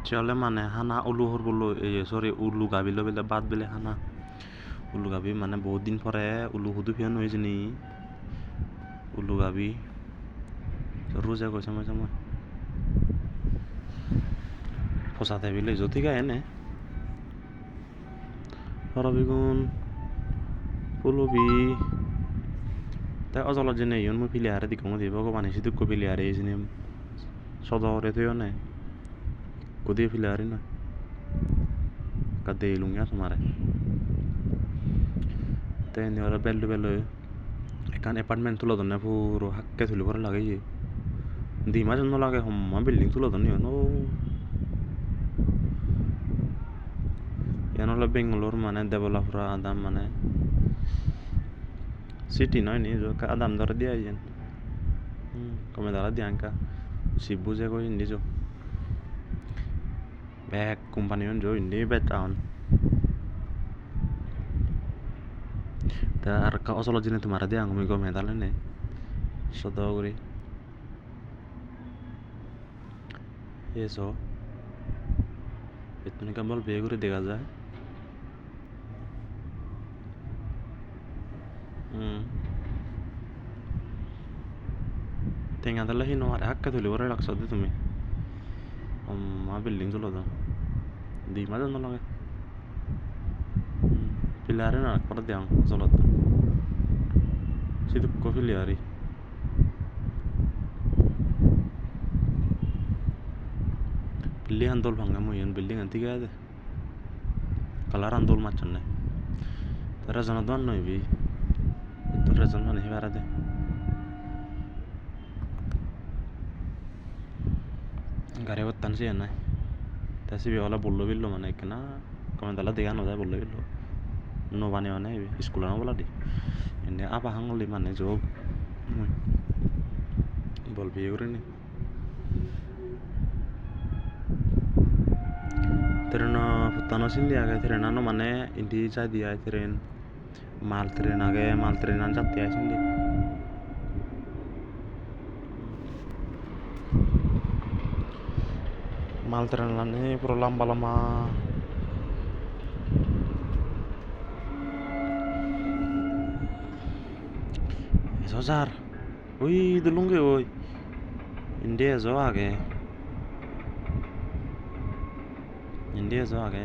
চলে মানে হানা উলু হর বললো সরি উলু গাবি লো বেলে বাদ বেলে হানা উলু গাবি মানে বহুত দিন পরে উলু হুদু ফিয়ান হয়েছে নি উলু গাবি রোজা কই সময় সময় ফসাতে বিলে যদি গায় এনে হরবিগুন ফুলবি তাই অজলত জেনে ইয়ন মই ফিলিয়ারে দিকং দি ভগবান এসে দুঃখ ফিলিয়ারে এসে সদরে তুইও নে কোদিয়ে ফিলিয়ারি না কাদে ইলুঙ্গা তোমারে তাই নি ওরা বেল্লু বেল্লু এখান অ্যাপার্টমেন্ট তুলো দনে পুরো হাক্কে তুলি করে লাগে দিমা জন্য লাগে হম্মা বিল্ডিং তুলো দনে নো এন হলো বেঙ্গালোর মানে দেবলাপুরা আদাম মানে সিটি নয় নি আদাম ধরে দিয়ে আইয়েন কমে দাঁড়া দিয়াঙ্কা শিব বুঝে কই নিজ ব্যাগ কোম্পানি অন জো ইন্ডি বেটাউন তা আর কা অসল জিনে তোমার দিয়ে আমি কমে দাঁড়ালে নে সদগরি এসো এতনি কেবল বিয়ে করে দেখা যায় টেঙা দিলে সি নোৱাৰে হাক্কে ধুলিবৰে লাগছ দে তুমি মা বিল্ডিং চলো তো দিমা জানো লাগে পিলারে না করে দিয়াং চলত সিদুক্ক ফিলিয়ারি বিল্ডিং আন্দোল ভাঙা মুইন বিল্ডিং আনতি গায় দে কালার আন্দোল মাছন নাই তারা জানা দোয়ান নইবি তোর রেজন মানে হিবারা দে গাড়ি বত্তান সে নাই তা সিবি ওলা বললো বিল্লো মানে কেনা কমে দালা দেখা নজায় বললো বিল্লো নো বানে মানে স্কুল না বলা দি এনে আবা হাঙ্গলি মানে যোগ বল বিয়ে করে নি ট্রেন ফুটানো চিনলি আগে ট্রেনানো মানে ইন্টি যাই দিয়া ট্রেন মাল ট্রেন আগে মাল ট্রেন আন যাতে আইছিলি মাল ট্রেন লানে পুরো লম্বা লম্বা সজার ওই দুলুঙ্গে ওই ইন্ডিয়া যাও আগে